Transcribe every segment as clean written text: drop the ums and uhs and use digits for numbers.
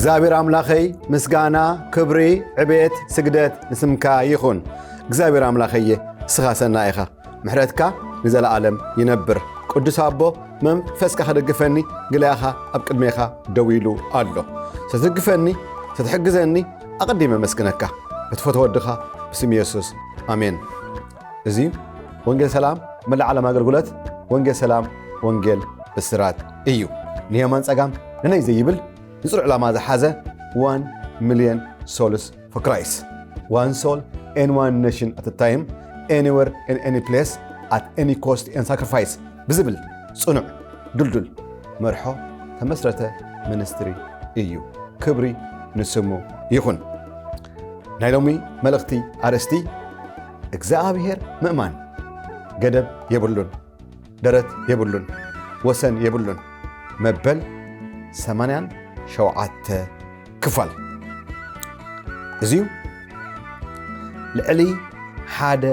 እግዚአብሔር አምላኸይ ምስጋና ክብሪ ዕቤት ስግደት ንስምካ ይኹን። እግዚአብሔር አምላኸየ ስኻ ሰናይ ኢኻ ምሕረትካ ንዘለዓለም ይነብር። ቅዱስ ኣቦ መንፈስካ ክደግፈኒ ግላያኻ ኣብ ቅድሜኻ ደው ኢሉ ኣሎ። ስትደግፈኒ ስትሕግዘኒ ኣቐዲመ መስግነካ እትፈትዎ ወድኻ ብስም ኢየሱስ ኣሜን። እዚ ወንጌል ሰላም መላእ ዓለም ኣገልግሎት ወንጌል ሰላም ወንጌል ብስራት እዩ። ንየማን ጸጋም ንነይ ዘይብል ንጽሩዕ ዕላማ ዝሓዘ 1 million souls for Christ. One soul and one nation at a time, anywhere in any place, at any cost and sacrifice. ብዝብል ጽኑዕ ድልድል መርሖ ተመስረተ ሚኒስትሪ እዩ። ክብሪ ንስሙ ይኹን። ናይ ሎሚ መልእኽቲ ኣርእስቲ እግዚአብሔር ምእማን ገደብ የብሉን፣ ደረት የብሉን፣ ወሰን የብሉን መበል 87 ክፋል እዚዩ ልዕሊ 1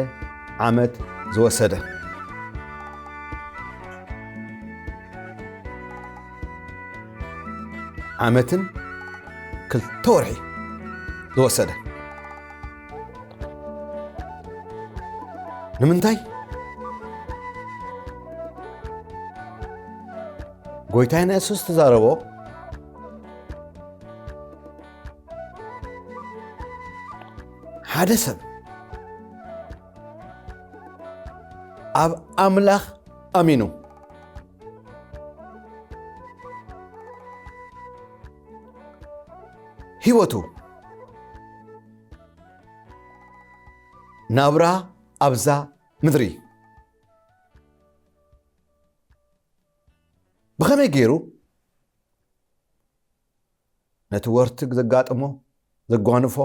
ዓመት ዝወሰደ ዓመትን 2 ወርሒ ዝወሰደ ንምንታይ ጎይታና ኢየሱስ ተዛረቦ ሓደ ሰብ ኣብ ኣምላኽ ኣሚኑ ህይወቱ ናብራ ኣብዛ ምድሪ ብኸመይ ገይሩ ነቲ ወርትግ ዘጋጥሞ ዘጓንፎ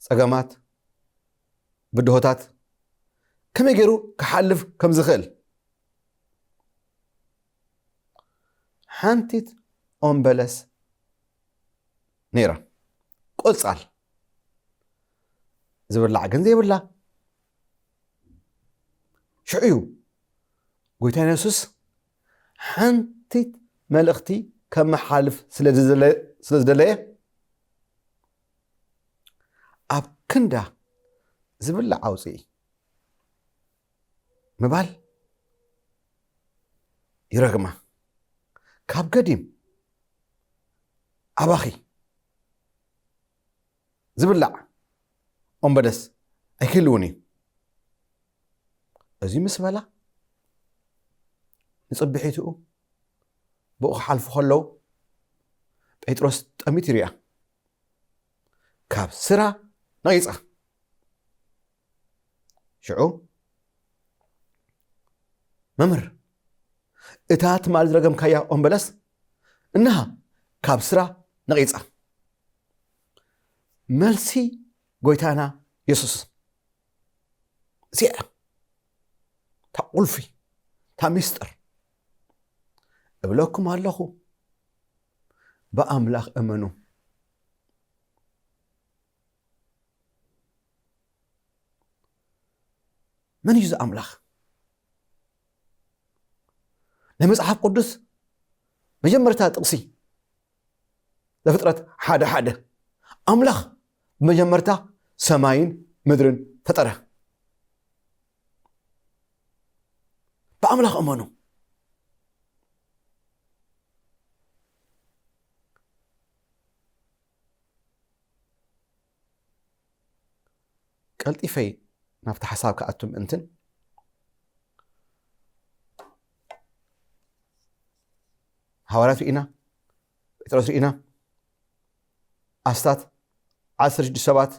ጸገማት ብድሆታት ከመይ ገይሩ ክሓልፍ ከም ዝኽእል ሓንቲት ኦምበለስ ነይራ ቆጻል ዝብላዕ ግን ዘይብላ ሽዑዩ ጎይታና ኢየሱስ ሓንቲት መልእኽቲ ከመሓልፍ ስለዝደለየ ኣብ ክንዳ ዝብላዕ ኣውፅኢ ምባል ይረግማ ካብ ገዲም ኣባኺ ዝብላዕ ኦምበለስ ኣይክህልውን እዩ። እዚ ምስ በላ ንፅብሒትኡ ብኡ ክሓልፉ ከለዉ ጴጥሮስ ጠሚት ይርያ ካብ ስራ ነቂፃ ሽዑ መምህር እታ ትማል ዝረገምካያ ኦምበለስ እንሃ ካብ ስራ ነቂፃ መልሲ ጎይታና ኢየሱስ እዚኣ ታ ቁልፊ ታ ሚስጥር እብለኩም ኣለኹ ብኣምላኽ እመኑ من يجزء أملاخ لمصحف قدس مجمرتها تقصي لفترة حادة أملاخ مجمرتها سماين مدرن فترة بأملاخ أمانو قلت إفاي نفتح حساب كأتم أنتن حوارات رئينا بيترس رئينا أستات 10 جد سبات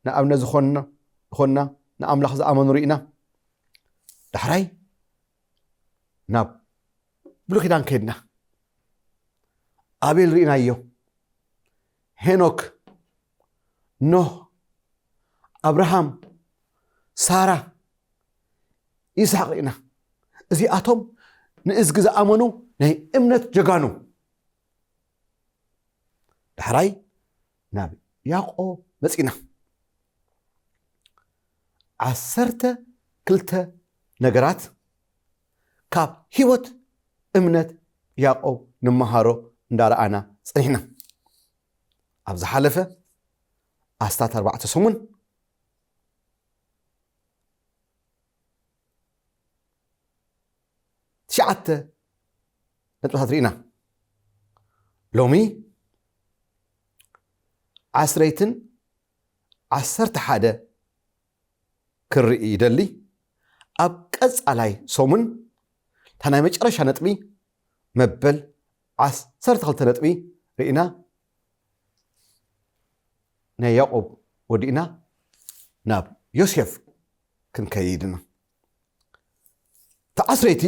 نأمنا زخونا نأملخ زأمن رئينا دحراي ناب بلوكي دان كيدنا أبيل رئينا يو هنوك ኖህ አብርሃም ሳራ ይስሐቅ ኢና እዚኣቶም ንእዝጊ ዝኣመኑ ናይ እምነት ጀጋኑ ዳሕራይ ናብ ያዕቆብ መፂና 12 ነገራት ካብ ህይወት እምነት ያዕቆብ ንመሃሮ እንዳረኣና ፀኒሕና ኣብ ዝሓለፈ ኣስታት 4 ሰሙን ትሽዓተ ነጥብታት ርኢና ሎሚ 11 ክርኢ ይደሊ ኣብ ቀፃላይ ሰሙን ታናይ መጨረሻ ነጥቢ መበል 12 ነጥቢ ርኢና ናይ ያዕቆብ ወዲእና ናብ ዮሴፍ ክንከይድና ተዓስረይቲ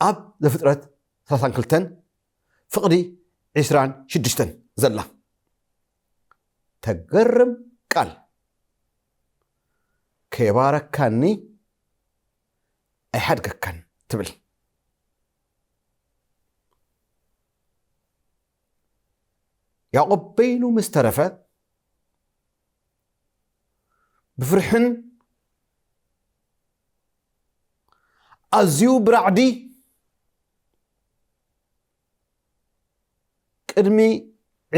ኣብ ዘፍጥረት 32 ፍቕዲ 26 ዘላ ተገርም ቃል ከይባረካኒ ኣይሓድገካን ትብል ያዕቆብ በይኑ ምስ ተረፈ ብፍርሕን ኣዝዩ ብራዕዲ ቅድሚ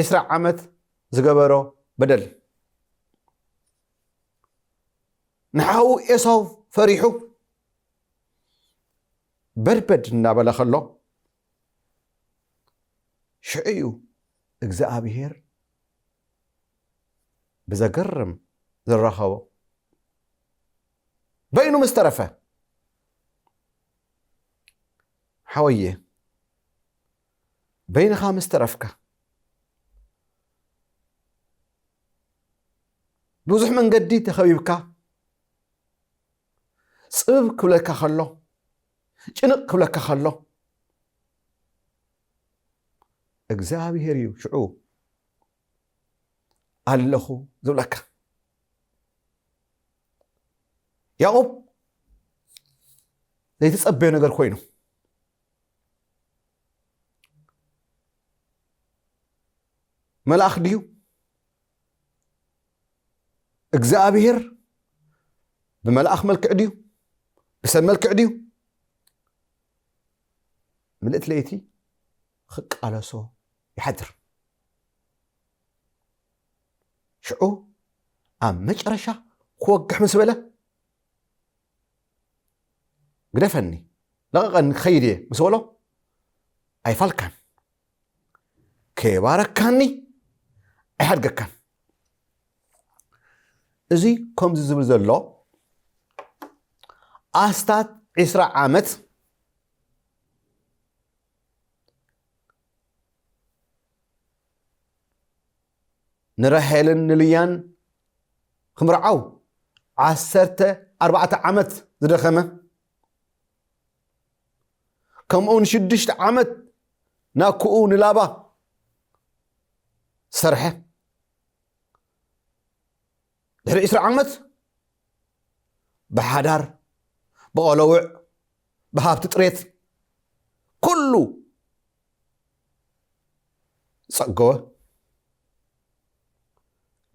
20 ዓመት ዝገበሮ በደል ንሓው ኤሳው ፈሪሑ በድበድ እናበለ ከሎ ሽዕዩ እግዚአብሔር ብዘገርም ዝረኸቦ በይኑ ምስ ተረፈ ሓወየ በይንኻ ምስ ተረፍካ ብዙሕ መንገዲ ተኸቢብካ ጽብ ክብለካ ከሎ ጭንቕ ክብለካ ከሎ እግዚአብሔር እዩ ሽዑ ኣለኹ ዝብለካ ያዕቆብ ዘይተጸበየ ነገር ኮይኑ መልአኽ ድዩ እግዚአብሔር بملأخ ملك عديو بسم ملك عديو ملئت ليتي خق على سو يحدر شعو مجرشة خوقح مسبلة قدفني لغن خيري مسولو أي فالكان كي باركاني أي حد كان إزي كم زبل زلو أستات 10 عامت نرحلن نليان خمرعو 14 عامت زدخمه كمون 6 عامت ناكو نلابا سرحه دحر 10 عامت بحدار بقلوع بهابت طريت كله صقوه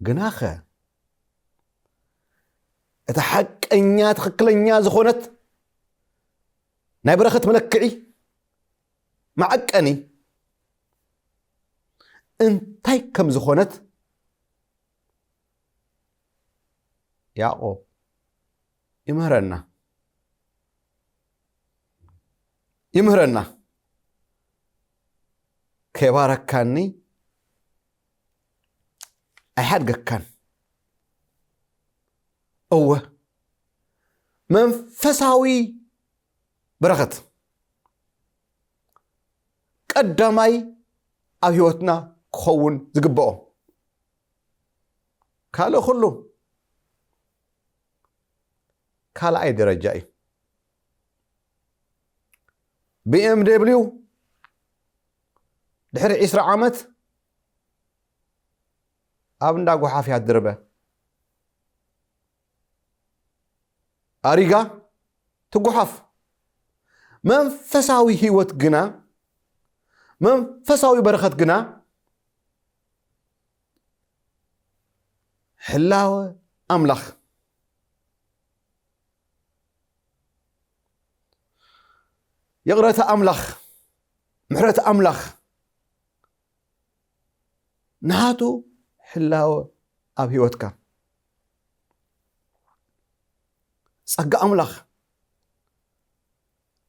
جناخه اتحقنيا تخكلنيا زخونت ناي برخت ملكعي معقني انتي كم زخونت يعقوب يمهرنا كباركاني أحد كان أوه منفساوي برغت قدامي أبيوتنا خون زقبو كالو خلو كالا أي درجة BMW دحر 10 عامت أبندا قحافي الدربة أريغا تقحاف من فساوي هيوت جنا من فساوي برخت جنا حلاوة أملخ يغرت أملخ محرت أملخ نهاتو حلاوة أب هيوتك صقع أملخ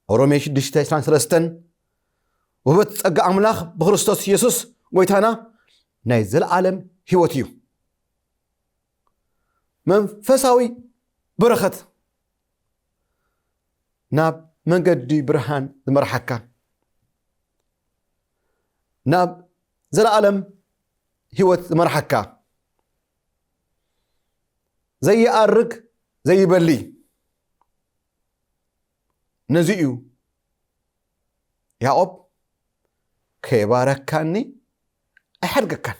ورميش دشتاي سان سلستن وبت صقع أملخ بخريستوس يسوس قويتانا نايزل عالم هيوتيو منفساوي برخت ناب منقدي برهان المرحكة ناب زل عالم هيوت المرحكة زي أرق زي بلي نزيو يا أب كباركاني أحرقكان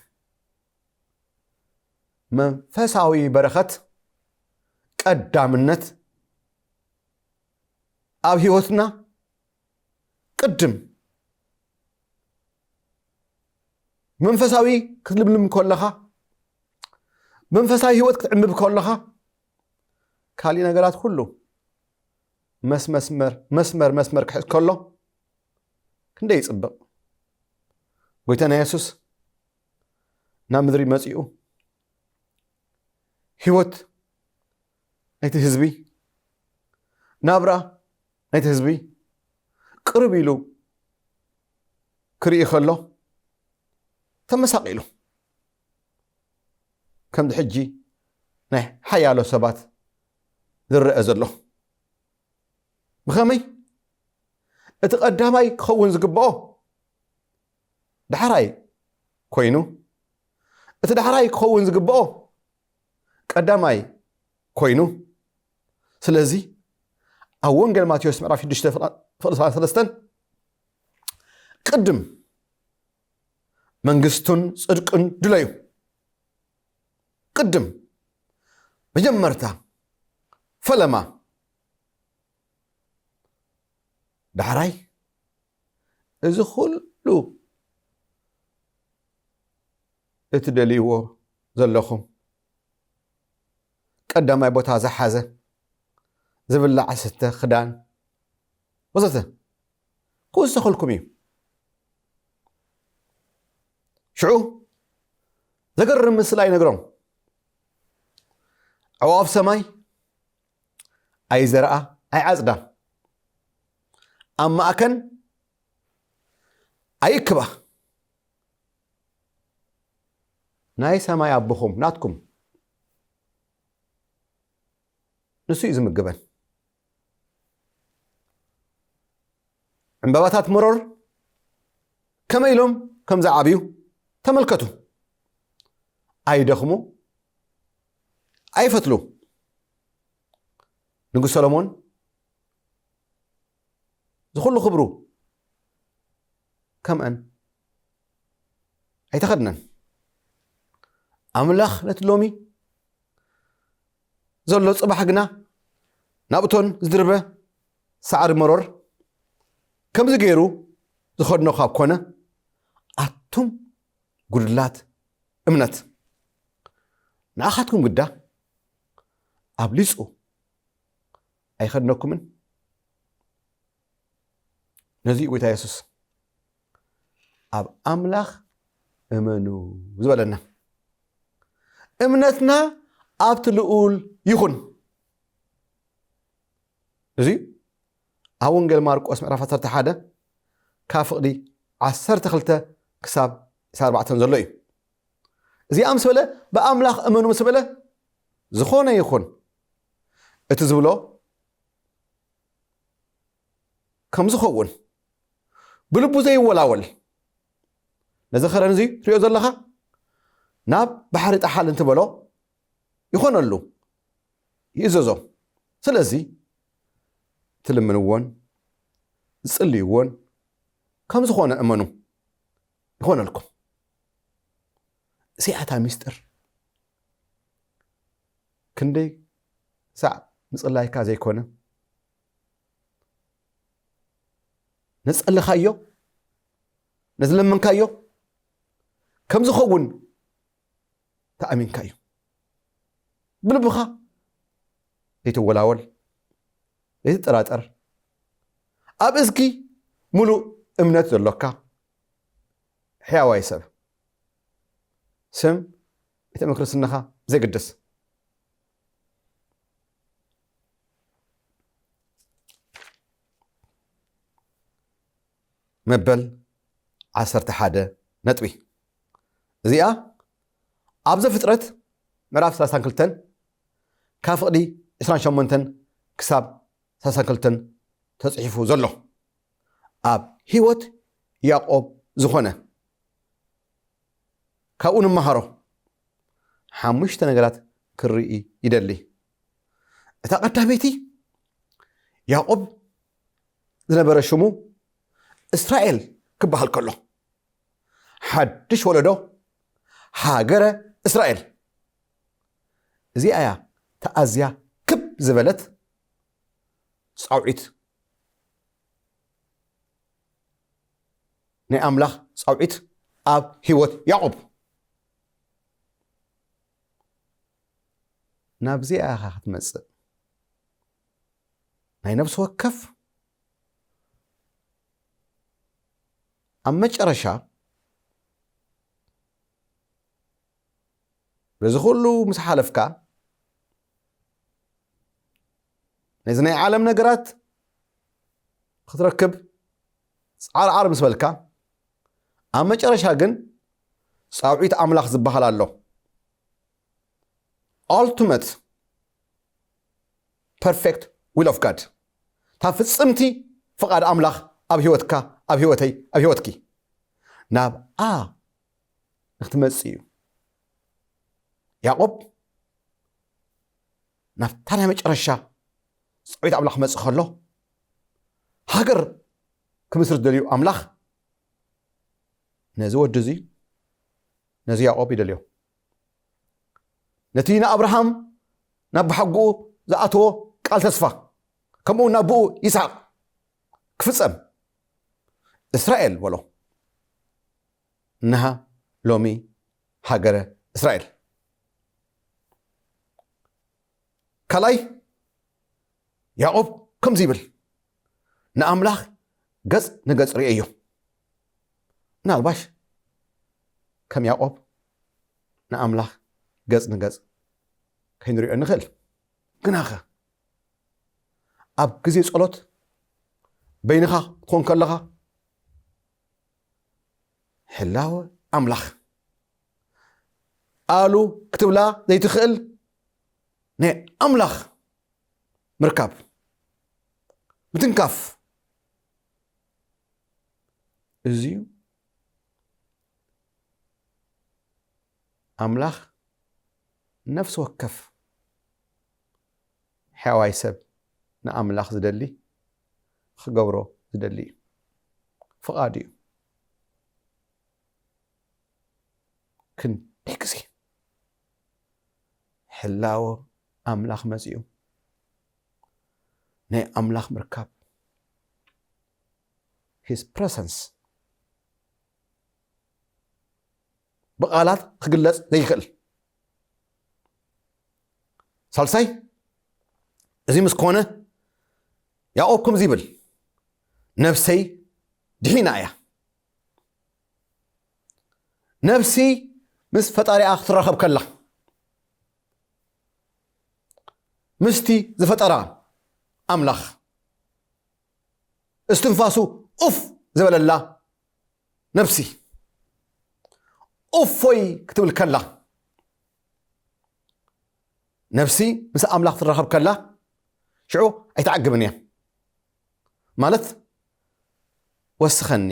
منفساوي برخت قدامنت أب هيوتنا قدم منفساوي كتلملم كلها منفساوي هيوت كتعمب كلها كالي نقرات كله مسمر كحس كله كنده يصبق قويتنا يسوس نامذري مسيئو هيوت نايت حزبي نابرا نايت حزبي قربي له كري خلو تمساقي له كم دحجي نه حيالو سبات ذر ازلو بخمي اتقداماي خون زقبو دحراي كوينو اتدحراي خون زقبو قداماي كوينو سلازي أونجل ماتيوس معرف يدشت فلسطين قدم منقستون صدقن دليو قدم بجمرتا فلما دحراي إذا خلو اتدليو زلخم قداماي بوتا زحازه زبل عسته خدان وزته كوز تخلكمي شعو ذكر مسلاي نقرم عواف سماي أي زرعة أي عزدة أما أكن أي كبه ناي سماي أبوهم ناتكم نسوي زم الجبل عمبابات مرور كما يلوم كم زعابيو تملكتو أي دخمو أي فتلو نقول سلمون زخلو خبرو كم أن أي تخدنا أملاخ نتلومي زلو صباح حقنا نابتون زدربه سعر مرور كم زغيرو زخدنا خاب كونه اتم غدلات امنت ناخاتكم غدا ابليصو اي خدناكم نزي ويتا يسوس اب املاخ امنو زبلنا امنتنا ابتلؤول يخون زي أونجل ماركوس معرفة ترتحادة كافقدي عسرت خلته كساب سار بعتن زلوي زي أمس بله بأملاخ أمنو مسبله زخونه يخون اتزبلو كم زخون بلبو زي ولاول نزخرن زي تريو زلخا ناب بحر تحال انت بلو يخون له يزوزو سلازي تلمنون تصليون كم زخونه امنو يخون لكم سيعتا مستر كندي ساعة نصلي كازي كونه نصلي خايو نزل من كايو كم زخون تأمين كايو بلبخا يتولاول يتطراطر اب اسكي ملو امنت زلوكا حياوي سب سم يتمكرسنخا زي قدس مبل 11 نطبي زيا ابز فطرت ምዕራፍ 32 ካብ ፍቕዲ 28 ክሳብ 32 ተጽሒፉ ዘሎ ኣብ ህይወት ያዕቆብ ዝኾነ ካብኡ ንመሃሮ 5 ነገራት ክርኢ ይደሊ እታ ቀዳመይቲ ያዕቆብ ዝነበረ ሽሙ እስራኤል ክበሃል ከሎ ሓድሽ ወለዶ ሃገረ እስራኤል እዚኣ ተኣዝያ ክብ ዝበለት ጻውዒት ናይ ኣምላኽ ጻውዒት ኣብ ህይወት ያዕቆብ ናብዚኣ ክትመጽእ ናይ ነፍሲ ወከፍ ኣብ መጨረሻ በዚ ኩሉ ምስ ሓለፍካ ነዚ ናይ ዓለም ነገራት ክትረክብ ጻዕርዓር ምስ በልካ ኣብ መጨረሻ ግን ጻውዒት ኣምላኽ ዝበሃል ኣሎ ultimate perfect will of God ታ ፍጽምቲ ፍቓድ ኣምላኽ ኣብ ህይወትካ ኣብ ህይወተይ ኣብ ህይወትኪ ናብ ንኽትመጽእ እዩ ያዕቆብ ናብታ ናይ መጨረሻ ጻውዒት ኣምላኽ መጽእ ከሎ ሃገር ክምስርት ደልዩ ኣምላኽ ነዚ ወዲ እዚ ነዚ ያዕቆብ ይደልዮ ነቲ ንኣብርሃም ናብ ብሓጉኡ ዝኣተዎ ቃል ተስፋ ከምኡ ናብ ብኡ ይስሐቅ ክፍጸም እስራኤል በሎ እንሃ ሎሚ ሃገረ እስራኤል ካልኣይ ያዕቆብ ከምዚ ይብል ንኣምላኽ ገጽ ንገጽ ርእዮ ምናልባሽ ከም ያዕቆብ ንኣምላኽ ገጽ ንገጽ ከይንሪኦ ንኽእል ግናኸ ኣብ ግዜ ጸሎት በይንኻ ክትኮን ከለኻ ሕላወ ኣምላኽ ቃሉ ክትብላ ዘይትኽእል ናይ ኣምላኽ ምርካብ ምትንካፍ እዚዩ ኣምላኽ ነፍሲ ወከፍ ሕያዋይ ሰብ ንኣምላኽ ዝደሊ ክገብሮ ዝደሊ እዩ ፍቓድ እዩ ክንደይ ግዜ ሕላወ ኣምላኽ መጺኡ ናይ ኣምላኽ ምርካብ his presence ብቓላት ክግለጽ ዘይኽእል ሳልሳይ እዚ ምስ ኮነ ያዕቆብ ከምዚ ይብል ነፍሰይ ድሒና እያ ነፍሲ ምስ ፈጣሪኣ ክትራኸብ ከላ ምስቲ ዝፈጠራ ኣምላኽ እስትንፋሱ ኡፍ ዝበለላ ነፍሲ ኡፎይ ክትብል ከላ ነፍሲ ምስ ኣምላኽ ትራኸብ ከላ ሽዑ ኣይተዓግብን እያ ማለት ወስኸኒ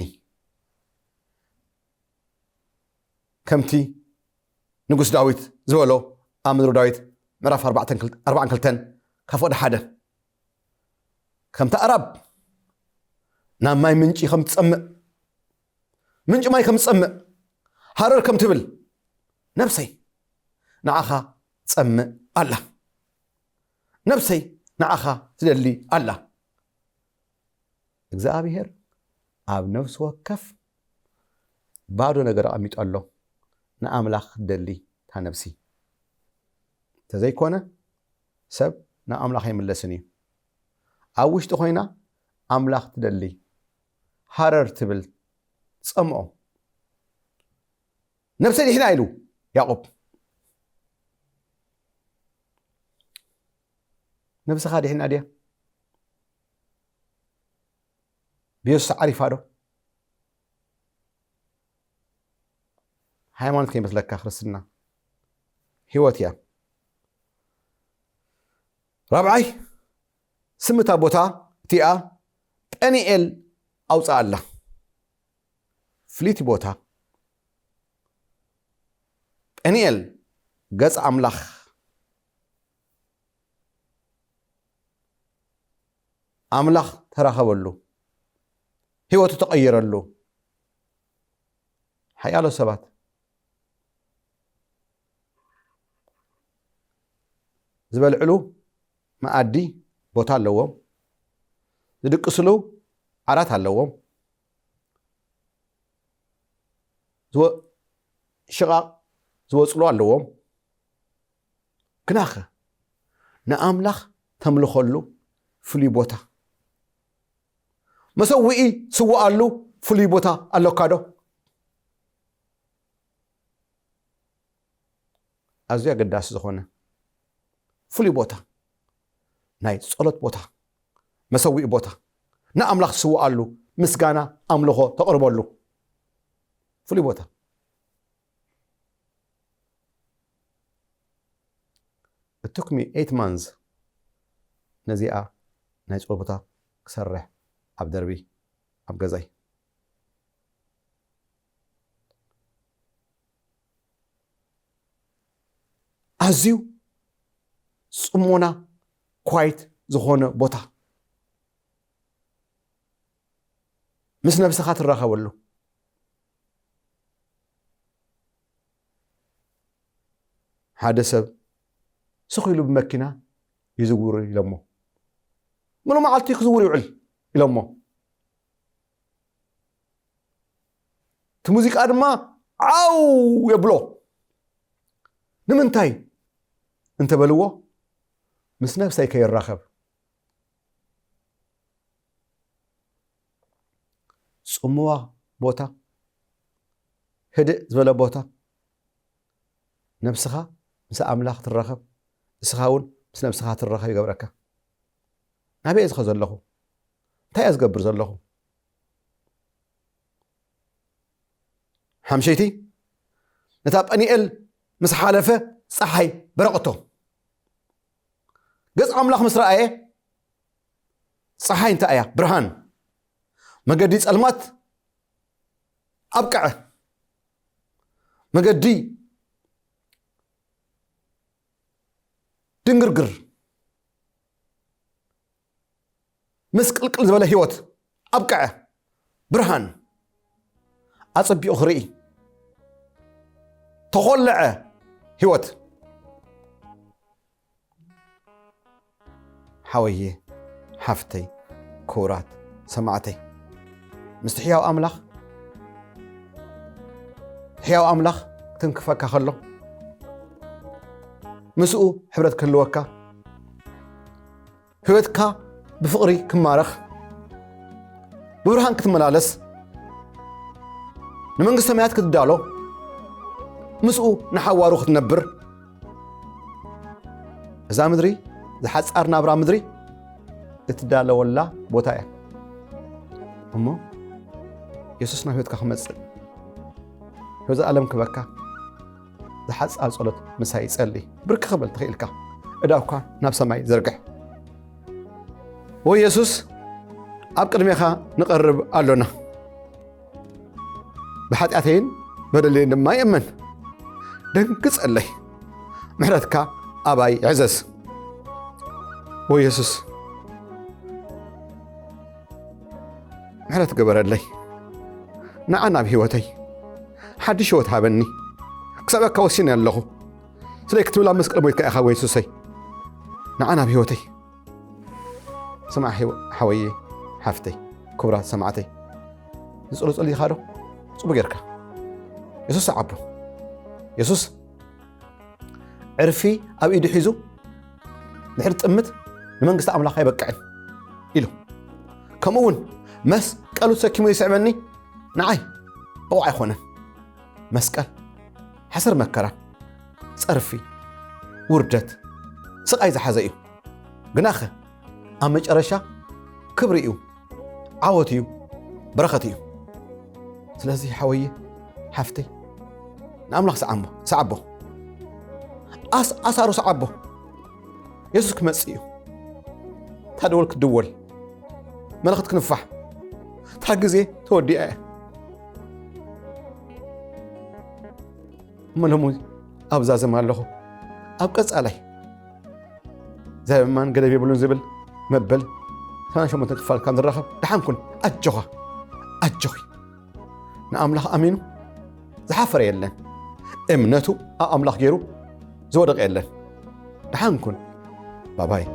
ከምቲ ንጉስ ዳዊት ዝበሎ ኣብ ምድሪ ዳዊት ምዕራፍ 42 ካብ ፍቕዲ 1 ከምቲ ኣራብ ናብ ማይ ምንጪ ከም ትጸምእ ምንጪ ማይ ከም ትጸምእ ሃረር ከም ትብል ነፍሰይ ንዓኻ ጸምእ ኣላ ነፍሰይ ንዓኻ ትደሊ ኣላ እግዚኣብሔር ኣብ ነፍሲ ወከፍ ባዶ ነገር ኣሚጡ ኣሎ ንኣምላኽ ትደሊ እታ ነፍሲ ተዘይኮነ ሰብ ንኣምላኽ ይምለስን እዩ ኣብ ውሽጢ ኮይና ኣምላኽ ትደሊ ሃረር ትብል ጸምኦ ነፍሰይ ዲሕና ኢሉ ያዕቆብ ነፍስኻ ዲሕና ድያ ብየሱስ ዓሪፋ ዶ ሃይማኖት ከይመስለካ ክርስትና ህይወት እያ ራብዓይ ስምታ ቦታ እቲኣ ጴኒኤል ኣውፃ ኣላ ፍሊቲ ቦታ ጴኒኤል ገጽ ኣምላኽ ኣምላኽ ተራኸበሉ ህይወቱ ተቐይረሉ ሓያሎ ሰባት ዝበልዕሉ መኣዲ ቦታ ኣለዎም ዝድቅስሉ ዓራት ኣለዎም ሽቓቕ ዝወፅሉ ኣለዎም ግናኸ ንኣምላኽ ተምልኸሉ ፍሉይ ቦታ መሰዊኢ ስዋኣሉ ፍሉይ ቦታ ኣለካ ዶ ኣዝዩ ኣገዳሲ ዝኾነ ፍሉይ ቦታ ናይ ጸሎት ቦታ መሰዊኢ ቦታ ንኣምላኽ ስዋኣሉ ምስጋና ኣምልኾ ተቕርበሉ ፍሉይ ቦታ It took me 8 months ነዚኣ ናይ ጸሎት ቦታ ክሰርሕ ኣብ ደርቢ ኣብ ገዛይ ኣዝዩ ጽሞና ኳይት ዝኾነ ቦታ ምስ ነብስኻ ትራኸበሉ ሓደ ሰብ ስኺሉ ብመኪና ይዝውር ኢሎሞ ምሉ መዓልቲ ክዝውር ይውዕል ኢሎሞ እቲ ሙዚቃ ድማ ዓው የብሎ ንምንታይ እንተበልዎ ምስ ነፍሰይ ከይራኸብ ጽሙዋ ቦታ ህድእ ዝበለ ቦታ ነፍስኻ ምስ ኣምላኽ ትራኸብ እስኻ እውን ምስ ነፍስኻ ትራኸብ ይገብረካ ናበይ እዝኸ ዘለኹ እንታይ እየ ዝገብር ዘለኹ ሓምሸይቲ ነታ ጴኒኤል ምስ ሓለፈ ፀሓይ በረቐቶ ገጽ ኣምላኽ ምስ ረኣየ ፀሓይ እንታይ እያ ብርሃን መገዲ ጸልማት ኣብቅዐ መገዲ ድንግርግር ምስ ቅልቅል ዝበለ ህይወት ኣብቅዐ ብርሃን ኣጸቢቑ ክርኢ ተኾልዐ ህይወት ሓወየ ሓፍተይ ክቡራት ሰማዕተይ ምስቲ ሕያው ኣምላኽ ክትንክፈካ ከሎ ምስኡ ሕብረት ክህልወካ ህይወትካ ብፍቕሪ ክማረኽ ብብርሃን ክትመላለስ ንመንግስቲ ሰማያት ክትዳሎ ምስኡ ንሓዋሩ ክትነብር እዛ ምድሪ ዝሓፃር ናብራ ምድሪ እትዳለወላ ቦታ እያ እሞ ኢየሱስ ናብ ህይወትካ ክመፅእ ህይወት ዓለም ክበካ ዝሓፃር ጸሎት ምሳይ ይጸልይ ብርክ ክብል ትኽእልካ እዳውካ ናብ ሰማይ ዘርግሕ ወይ ኢየሱስ ኣብ ቅድሜኻ ንቐርብ ኣሎና ብሓጢኣተይን በደለይን ድማ ይእመን ደንግጸለይ ምሕረትካ ኣባይ ይዕዘዝ ወይ ኢየሱስ ምሕረት ገበረለይ ንዓ ናብ ህይወተይ ሓድሽ ህይወት ሃበኒ ክሳበካ ወሲነ ኣለኹ ስለይ ክትብላ መስቀል ሞይትካ ኢኻ ወይ ኢየሱሰይ نعنا بهوتي سمع حوي حفتي كبرات سمعتي نسألوا لي خارو صبو غيركا يسوس عبو يسوس عرفي أو إيدي حيزو نحر تأمت لمنقصة أملاقها يبقعن إلو كمون مس قالوا تسكيمو يسعبني نعاي أوعي خونا مسكال حسر مكرا صرفي وردت سقاي زحزئيو قناخه أمج أرشا كبريو عوتيو برختيو سلازي حوية حفتي نأملاق سعبو أسارو سعبو يسوسك مسيو تدولك دول ملختك نفح تحجزي تودي ايه من همو أبزاز مالله أبقص علي زي ما نقدر يبلون زبل مبل ثاني شو متكفل كان الرخب دحنكن أجوخي نأملاق أمينو زحفر يلن امنتو أملاق غيرو زودق يلن دحنكن باي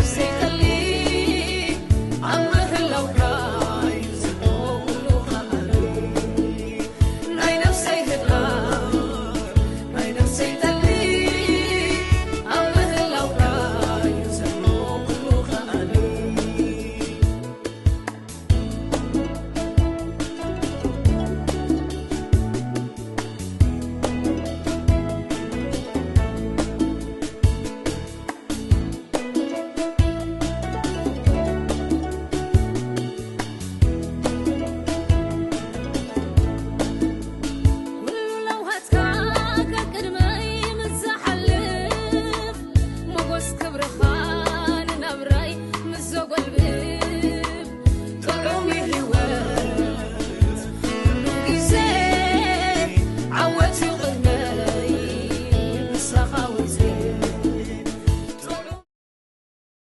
نفسي